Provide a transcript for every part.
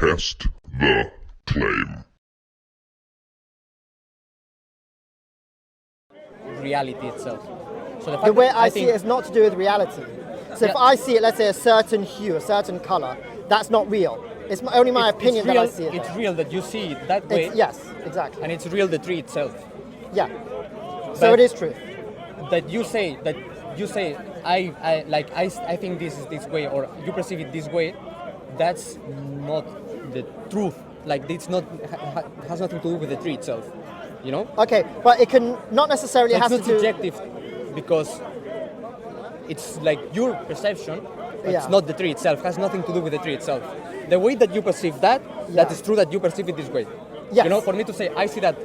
Test the claim. Reality itself. So The way I see it is not to do with reality. So if Yeah. I see it, let's say a certain hue, a certain color, that's not real. It's only my opinion real, that I see it. It's there. real that you see it that way, Yes, exactly. and it's real the tree itself. Yeah. So But- it is true. That you say I think this is this way, or you perceive it this way. That's not the truth. Like it's not has nothing to do with the tree itself. You know. Okay, but it can not necessarily It's has to not do. subjective because it's like your perception. It's Yeah. not the tree itself. It has nothing to do with the tree itself. The way that you perceive that, Yeah. that is true that you perceive it this way. Yes. You know, for me to say I see that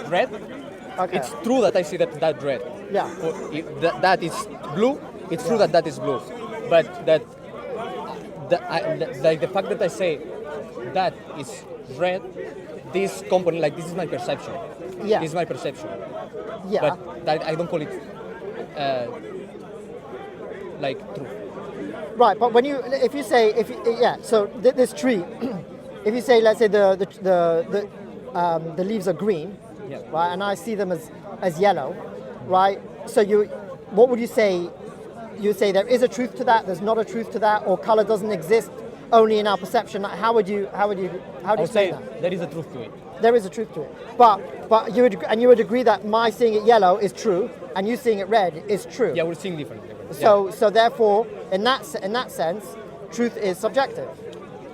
red, Okay. it's true that I see that red. Yeah. Or if that is blue, it's true that is blue. But like the fact that I say that is red, this component, like this is my perception. Yeah. This is my perception. Yeah. But that, I don't call it like true. Right, but if you say, so this tree, if you say, let's say the leaves are green, Yeah. right, and I see them as yellow, right? So what would you say? You say there is a truth to that. There's not a truth to that, or color doesn't exist only in our perception. How would you I would say say that? there is a truth to it. There is a truth to it, but you would agree that my seeing it yellow is true, and you seeing it red is true. Yeah, we're seeing differently. So therefore, in that sense, truth is subjective.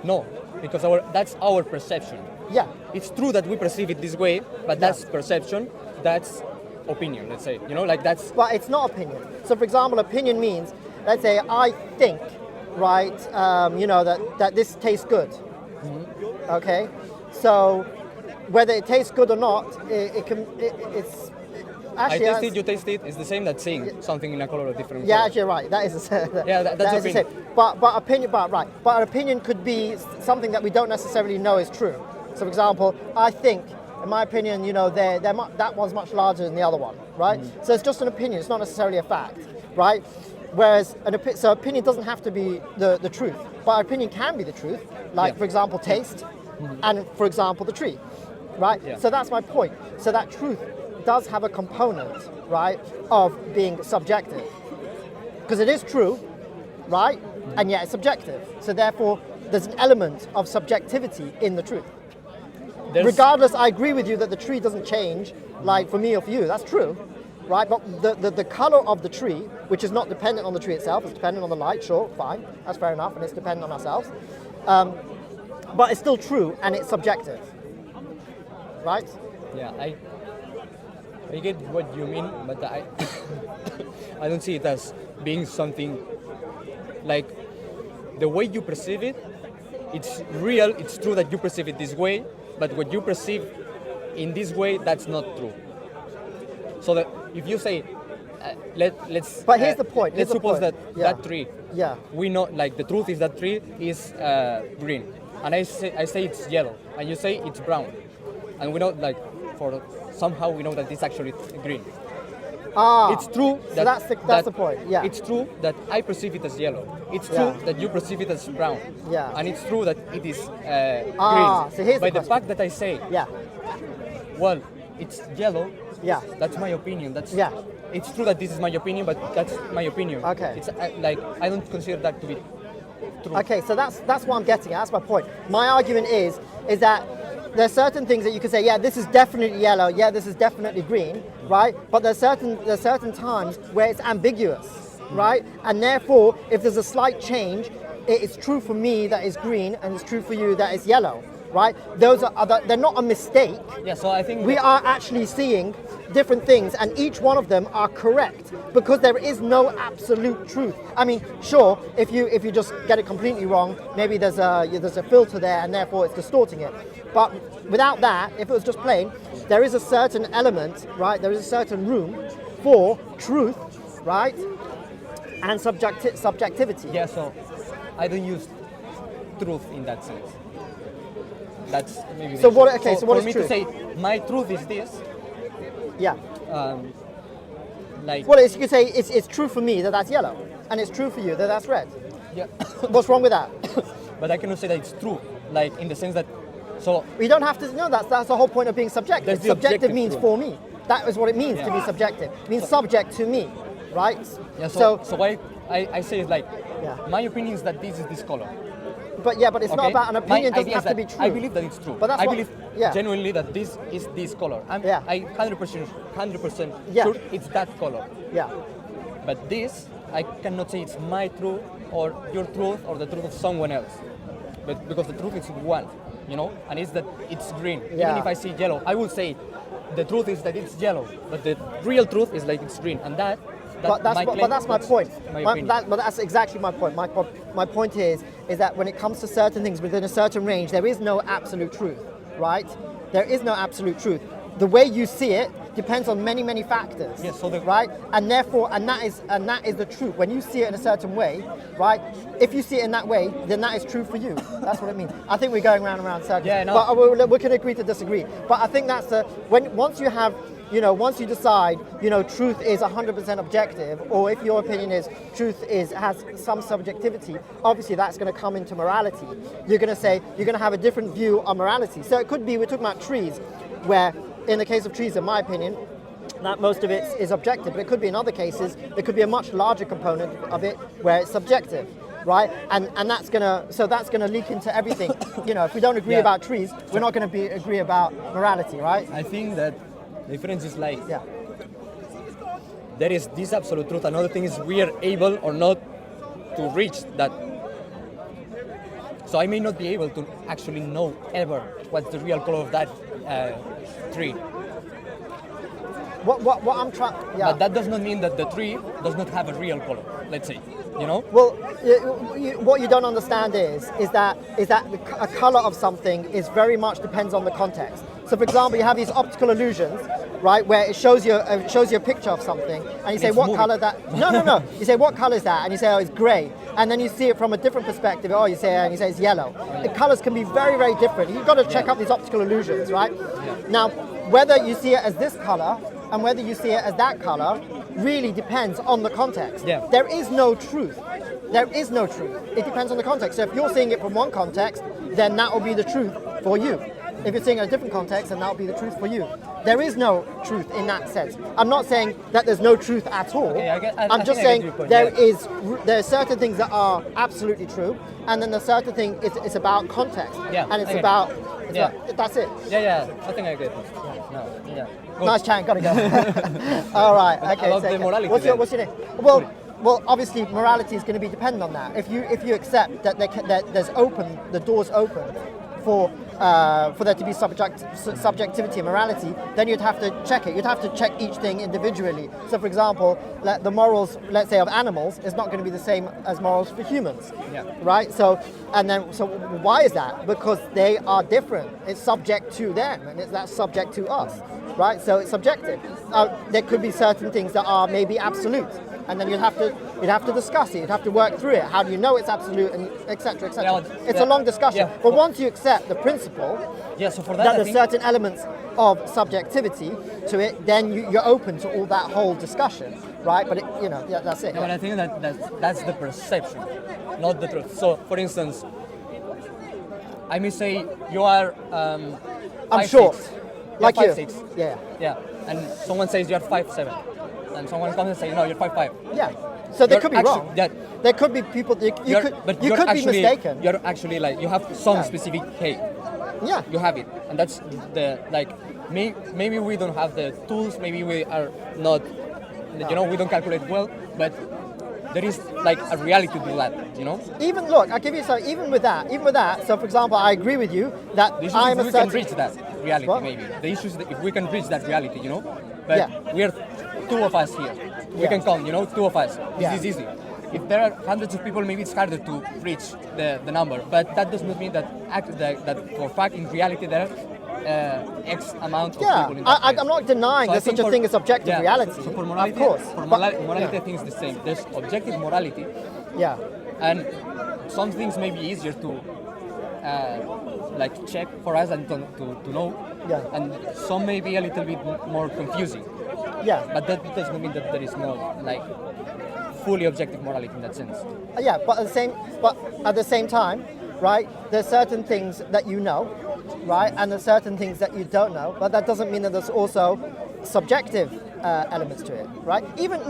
No, because that's our perception. Yeah. It's true that we perceive it this way, but that's perception. That's opinion. Let's say, like that's. But it's not opinion. So, for example, opinion means, let's say, I think, right, that this tastes good. Mm-hmm. Okay, so whether it tastes good or not, it's I actually. taste it, you taste it. It's the same that saying something in a color or different. Yeah, color. actually, right. That is the Yeah, that's that is the opinion. same. But an opinion could be something that we don't necessarily know is true. So, for example, I think, in my opinion, that one's much larger than the other one, right? So it's just an opinion. It's not necessarily a fact, right? Whereas so opinion doesn't have to be the truth, but opinion can be the truth. Like, Yeah. for example, taste, and for example, the tree, right? Yeah. So that's my point. So that truth does have a component, right, of being subjective, because it is true, right, and yet it's subjective. So therefore, there's an element of subjectivity in the truth. Regardless, I agree with you that the tree doesn't change, like for me or for you. That's true, right? But the color of the tree, which is not dependent on the tree itself, it's dependent on the light. Sure, fine, that's fair enough, and it's dependent on ourselves. But it's still true, and it's subjective, right? Yeah, I get what you mean, but I I don't see it as being something like the way you perceive it. It's real. It's true that you perceive it this way, but what you perceive in this way, that's not true. So that if you say, let's. But here's the point. Let's suppose that Yeah. that tree. Yeah. We know, like the truth is that tree is green, and I say it's yellow, and you say it's brown, and we know somehow we know that it's actually green. It's true so that's the point. Yeah. It's true that I perceive it as yellow. It's true Yeah. that you perceive it as brown. Yeah. And it's true that it is Ah, green. so here's By the the fact that I say, Yeah. well, it's yellow. Yeah. That's my opinion. Yeah. It's true that this is my opinion, but that's my opinion. Okay. It's I don't consider that to be true. Okay, so that's what I'm getting at. That's my point. My argument is that there's certain things that you can say, yeah, this is definitely yellow, yeah, this is definitely green, right? But there's certain times where it's ambiguous, right? And therefore, if there's a slight change, it is true for me that it's green, and it's true for you that it's yellow, right? Those are they're not a mistake. Yeah. So I think We are actually seeing different things, and each one of them are correct because there is no absolute truth. I mean, sure, if you just get it completely wrong, maybe there's a filter there, and therefore it's distorting it. But without that, if it was just plain, there is a certain element, right? There is a certain room for truth, right, and subjectivity. Yeah. So I don't use truth in that sense. That's maybe. So the what- issue. okay, so what for is me truth? to say my truth is this, Yeah. like. Well, you could say it's true for me that that's yellow, and it's true for you that that's red. Yeah. What's wrong with that? but I cannot say that it's true. Like in the sense that, so We don't have to know that's the whole point of being subjective. That's the Subjective objective means truth. for me. That is what it means to be Yeah. subjective. It means subject to me, right? yeah. So why I say is like, Yeah. my opinion is that this is this color. but it's not Okay? about an My opinion. Doesn't idea have is to be that true. I believe that it's true. But that's I what- believe yeah. genuinely that this is this color. Yeah. I 100% Yeah. sure it's that color. Yeah. But this, I cannot say it's my truth or your truth or the truth of someone else. But because the truth is one, you know, and it's that it's green. Yeah. Even if I see yellow, I will say the truth is that it's yellow, but the real truth is like it's green, and that. But that's my point. My opinion. But that's exactly my point. My point is that when it comes to certain things within a certain range, there is no absolute truth, right? There is no absolute truth. The way you see it depends on many factors. Yes, so right, and therefore, and that is the truth. When you see it in a certain way, right? If you see it in that way, then that is true for you. That's what it means. I think we're going round and round circles. Yeah, no. But we can agree to disagree. But I think that's once you have. Once you decide, truth is 100% objective, or if your opinion is truth has some subjectivity, obviously that's going to come into morality. You're going to have a different view on morality. So it could be, we're talking about trees, where in the case of trees, in my opinion, that most of it is objective, but it could be in other cases, there could be a much larger component of it where it's subjective. Right, and that's gonna leak into everything. If we don't agree Yeah. about trees, we're not going to agree about morality, right? I think that the difference is like, Yeah. there is this absolute truth. Another thing is we are able or not to reach that. So I may not be able to actually know ever what's the real color of that tree. What I'm trying, yeah. But that does not mean that the tree does not have a real color. Let's say, Well, what you don't understand is that a color of something is very much depends on the context. So, for example, you have these optical illusions, right, where it shows you a picture of something, and you say, It's what moving. color that? No. You say, what color is that? And you say, oh, it's grey. And then you see it from a different perspective. Oh, you say it's yellow. The colors can be very different. You've got to check out these optical illusions, right? Now, whether you see it as this color and whether you see it as that color really depends on the context. Yeah. There is no truth. There is no truth. It depends on the context. So if you're seeing it from one context, then that will be the truth for you. If you're seeing it in a different context, then that will be the truth for you. There is no truth in that sense. I'm not saying that there's no truth at all. Okay, I'm just I get saying your point, there yeah. are certain things that are absolutely true, and then the certain thing it's about context. Yeah, And it's I get it. about Yeah. that's it. Yeah. I think I get it. No, yeah. Good. Nice chat, gotta go. All right, okay. About take the care. morality What's then. your name? Well, obviously, morality is going to be dependent on that. If you accept that the door's open for there to be subjectivity and morality, then you'd have to check it. You'd have to check each thing individually. So, for example, the morals, let's say, of animals is not going to be the same as morals for humans. Yeah. Right. So why is that? Because they are different. It's subject to them, and that's subject to us. Right. So it's subjective. There could be certain things that are maybe absolute, and then you'd have to discuss it. You'd have to work through it. How do you know it's absolute, and etc. etc. Yeah, It's a long discussion. yeah. But once you accept the principle Yeah, so for that that, I there's think, certain elements of subjectivity to it, then you're open to all that whole discussion, right? But that's it. yeah, but I think that's the perception, not the truth. So, for instance, I may say you are. I'm 5'6". short, You're like you. 5'6". Yeah. Yeah, and someone says you're 5'7", and someone comes and says no, you're 5'5". Yeah. So they You're could be actually- wrong. yeah. There could be people. You could be mistaken. You're actually like you have some Yeah. specific hey, Yeah. you have it, and that's the like. Maybe we don't have the tools. Maybe we are not. We don't calculate well, but there is like a reality to that. Even look, I'll give you some. Even with that. So, for example, I agree with you that The issue I'm is a we certain. can reach that reality. What? Maybe the issue is that if we can reach that reality, But Yeah. we are two of us here. We Yeah. can come, two of us. Yeah. This is easy. If there are hundreds of people, maybe it's harder to reach the number. But that does not mean that for fact in reality there are X amount of Yeah, people in that place. I'm not denying So I there's such think a for- thing as objective yeah, reality. So for morality, of course. morality, yeah. I think is the same. There's objective morality, Yeah. and some things may be easier to check for us and to know, Yeah. and some may be a little bit more confusing. Yeah. But that does not mean that there is no fully objective morality in that sense. Yeah, but at the same time, right? There's certain things that you know, right? And there's certain things that you don't know, but that doesn't mean that there's also subjective elements to it, right? Even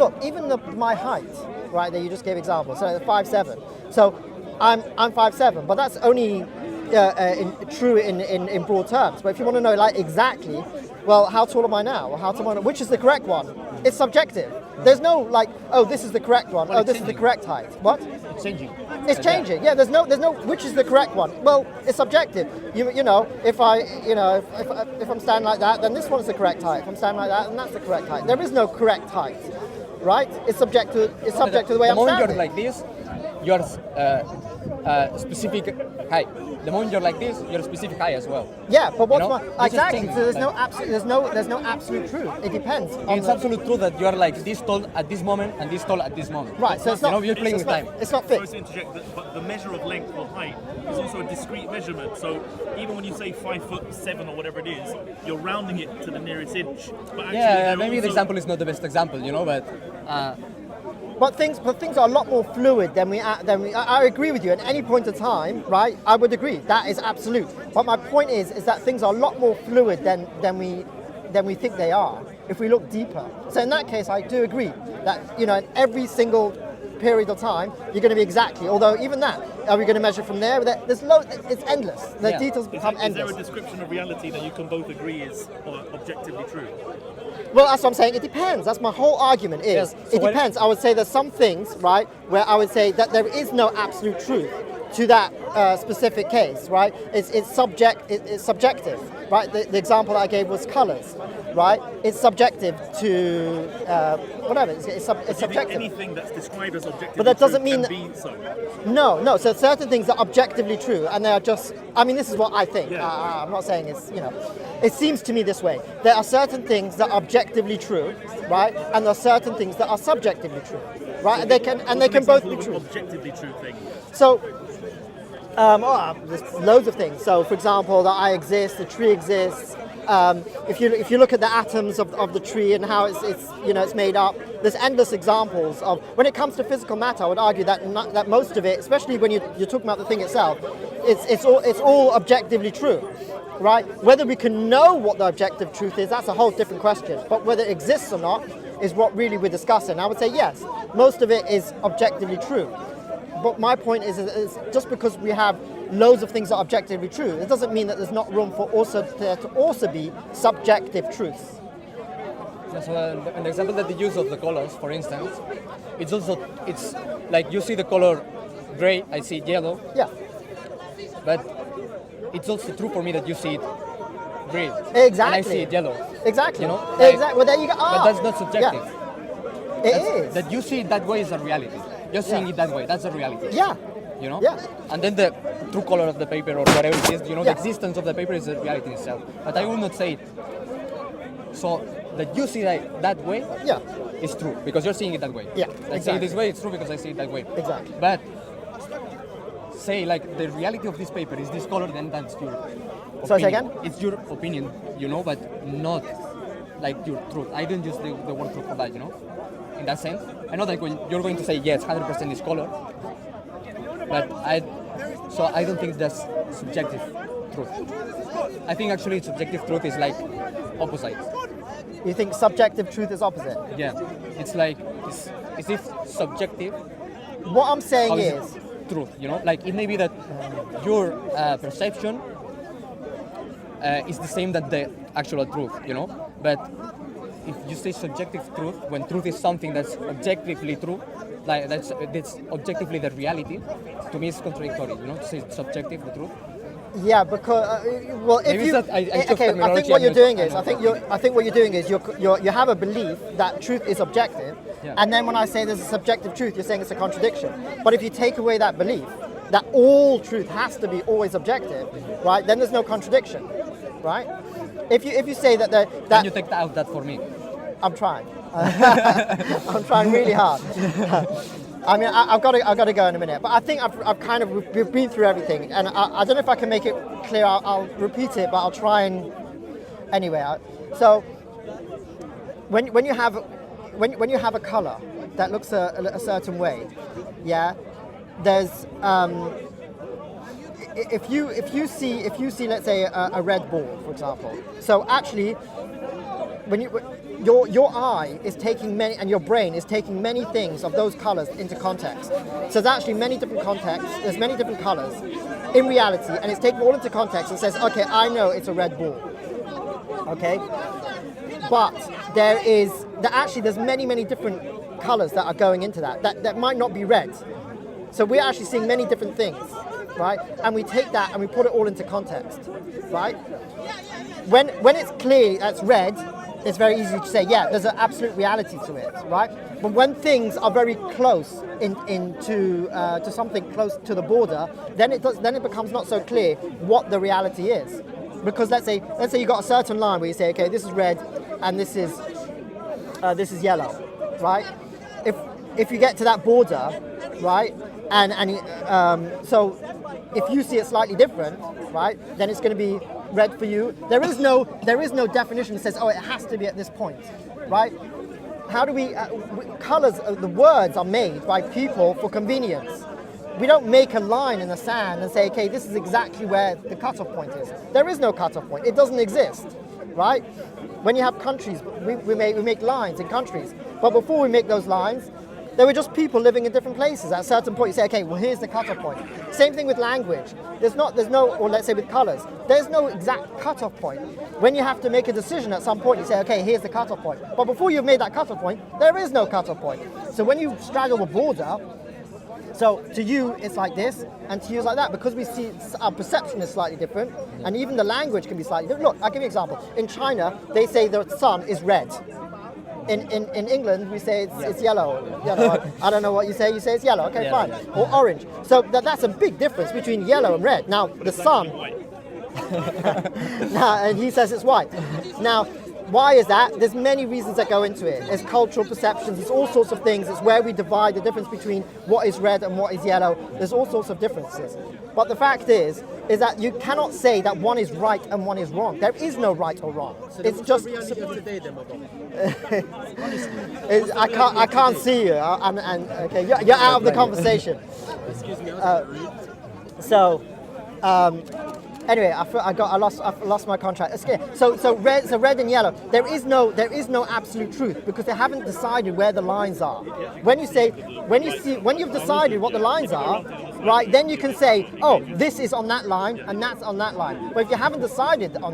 my height, right, that you just gave example, so 5'7". So I'm 5'7", but that's only true in broad terms. But if you want to know like exactly, well, how tall am I now? Or how tall am I, which is the correct one? It's subjective. There's no like, oh, this is the correct one. Well, Oh, this is the correct height. What? It's changing. It's changing. Yeah, there's no which is the correct one. Well, it's subjective. You know, if I'm standing like that, then this one's the correct height. If I'm standing like that, then that's the correct height. There is no correct height, right? It's subject to the way I'm moment standing. you're like this, you're specific height. The moment you're like this, you're a specific height as well. Yeah, but what's You know, my it just exactly? changes, So there's no like- absolute truth. It depends. On It's the, absolute true that you're like this tall at this moment and this tall at this moment. right. So it's not. You're playing with time. It's not Sorry fixed. to interject, but the measure of length or height is also a discrete measurement. So even when you say 5'7" or whatever it is, you're rounding it to the nearest inch. But actually Yeah, they're maybe the also- example is not the best example, but But things are a lot more fluid than we. I agree with you. At any point in time, right? I would agree. That is absolute. But my point is that things are a lot more fluid than we think they are. If we look deeper. So in that case, I do agree that in every single period of time, you're going to be exactly. Although even that, are we going to measure from there? There's it's endless. The Yeah. details become Is there endless. a description of reality that you can both agree is objectively true? Well, that's what I'm saying. It depends. That's my whole argument. Is Yes. So it when- depends. I would say there's some things, right, where I would say that there is no absolute truth to that specific case, right? It's subjective, right? The example I gave was colors, right? It's subjective to whatever. It's Do you think subjective. anything that's described as objectively But that doesn't true mean can be so? No. So certain things are objectively true, and they are just. I mean, this is what I think. Yeah. I'm not saying it's. It seems to me this way. There are certain things that are objectively true, right, and there are certain things that are subjectively true, right? And they can both be What's an true. objectively true thing. So. There's loads of things. So, for example, that I exist, the tree exists. If you look at the atoms of the tree and how it's made up, there's endless examples of. When it comes to physical matter, I would argue that most of it, especially when you're talking about the thing itself, it's all objectively true, right? Whether we can know what the objective truth is, that's a whole different question. But whether it exists or not is what really we're discussing. I would say yes, most of it is objectively true. But my point is just because we have loads of things that are objectively true, it doesn't mean that there's not room for there to also be subjective truths. Yeah, so an example that they use of the colors, for instance, it's like you see the color gray, I see yellow, Yeah, but it's also true for me that you see it green, exactly. and I see it yellow. Exactly. Like- Exactly. Well, there you go. But that's not subjective. Yeah. It is. That you see it that way is a reality. You're seeing it that way. That's a reality. Yeah. Yeah. And then the true color of the paper or whatever it is, Yeah. the existence of the paper is a reality itself. But I will not say it. So that you see that way Yeah. is true because you're seeing it that way. Yeah, I see it exactly. this way, it's true because I see it that way. Exactly. But say like the reality of this paper is this color, then that's your opinion. Sorry, say again? It's your opinion, but not like your truth. I don't use the word truth for that, in that sense. I know that when you're going to say yes, 100% is color, but I don't think that's subjective truth. I think actually subjective truth is like opposites. You think subjective truth is opposite? Yeah, it's like is it subjective? What I'm saying How is is, it truth? Like it may be that your perception is the same that the actual truth, but if you say subjective truth, when truth is something that's objectively true, like that's objectively the reality, to me it's contradictory, to say it's subjective, the truth. yeah, because well, if Maybe you it's that I took okay, I think terminology what I'm you're not- doing I'm is, not- I think what you're doing is you have a belief that truth is objective, Yeah. and then when I say there's a subjective truth, you're saying it's a contradiction. But if you take away that belief that all truth has to be always objective, right? Then there's no contradiction, right? If you say that Can you take out that for me? I'm trying. I'm trying really hard. I mean, I've got to go in a minute, but I think we've been through everything, and I don't know if I can make it clear. I'll repeat it, but I'll try and anyway. So when you have a color that looks a certain way, yeah, there's if you see let's say a red ball, for example. So actually, when your eye is taking many, and your brain is taking many things of those colors into context. So there's actually many different contexts. There's many different colors in reality, and it's taken all into context and says, okay, I know it's a red ball. Okay, but there's many different colors that are going into that might not be red. So we're actually seeing many different things, right? And we take that and we put it all into context, right? When it's clear that's red, it's very easy to say, yeah, there's an absolute reality to it, right? But when things are very close to something close to the border, then it becomes not so clear what the reality is. Because let's say you got a certain line where you say, okay, this is red and this is yellow, right? If you get to that border, right, so if you see it slightly different, right, then it's going to be red for you. There is no definition that says, oh, it has to be at this point, right? How do we colors? The words are made by people for convenience. We don't make a line in the sand and say, okay, this is exactly where the cutoff point is. There is no cutoff point. It doesn't exist, right? When you have countries, we make lines in countries, but before we make those lines, there were just people living in different places. At a certain point, you say, okay, well, here's the cutoff point. Same thing with language. There's no, or let's say with colors, there's no exact cutoff point. When you have to make a decision at some point, you say, okay, here's the cutoff point. But before you've made that cutoff point, there is no cutoff point. So when you straddle the border, so to you it's like this, and to you it's like that, because we see our perception is slightly different, and even the language can be slightly different. Look, I'll give you an example. In China, they say the sun is red. In England, we say it's yellow. I don't know what you say. You say it's yellow. Okay, fine. Or orange. So that's a big difference between yellow and red. Now the sun. And he says it's white. Now, why is that? There's many reasons that go into it. There's cultural perceptions. There's all sorts of things. It's where we divide the difference between what is red and what is yellow. There's all sorts of differences. But the fact is that you cannot say that one is right and one is wrong. There is no right or wrong. So it's just. I can't see you. Okay, you're out of the conversation. Excuse me. Anyway, I lost my contract. So red and yellow. There is no absolute truth because they haven't decided where the lines are. When you've decided what the lines are, right, then you can say, oh, this is on that line and that's on that line. But if you haven't decided on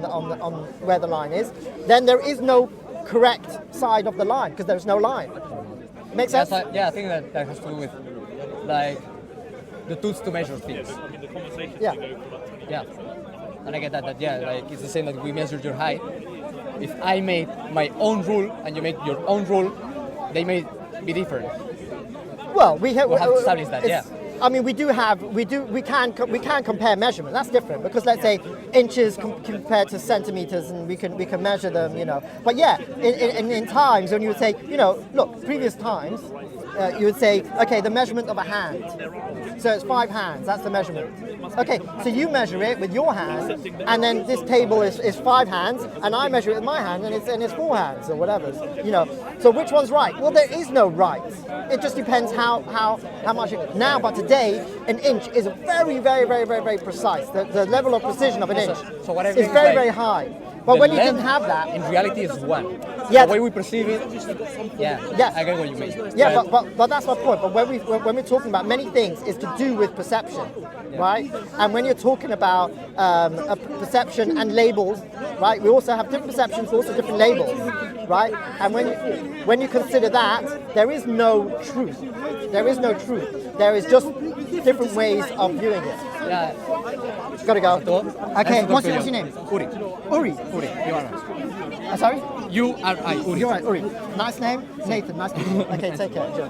where the line is, then there is no correct side of the line because there's no line. Make sense? I think that has to do with like the tools to measure things. Yeah. And I get that like it's the same that we measure your height. If I made my own rule and you make your own rule, they may be different. Well, we have to establish that. Yeah. I mean, we can compare measurement. That's different because let's say inches compared to centimeters, and we can measure them, you know. But yeah, in times when you would say, you know, look, previous times, you would say, okay, the measurement of a hand. So it's 5 hands. That's the measurement. Okay, so you measure it with your hand, and then this table is 5 hands, and I measure it with my hand, and it's 4 hands or whatever. You know. So which one's right? Well, there is no right. It just depends how much. Now, but today, an inch is very, very, very, very, very precise. The level of precision of an inch is very, very high. But when you didn't have that, in reality, it's one. Yeah. The way we perceive it. Yeah. I get what you mean. Yeah, but that's my point. But when we're talking about many things, it's to do with perception, right? And when you're talking about a perception and labels, right? We also have different perceptions, also different labels, right? And when you consider that, there is no truth. There is no truth. There is just different ways of viewing it. Yeah. Gotta go. Okay. What's your name? Uri. Uri. U-R-I. Sorry. U-R-I. Uri. You're right, Uri. Nice name, Nathan. Nice to meet you. Okay, take care. Enjoy.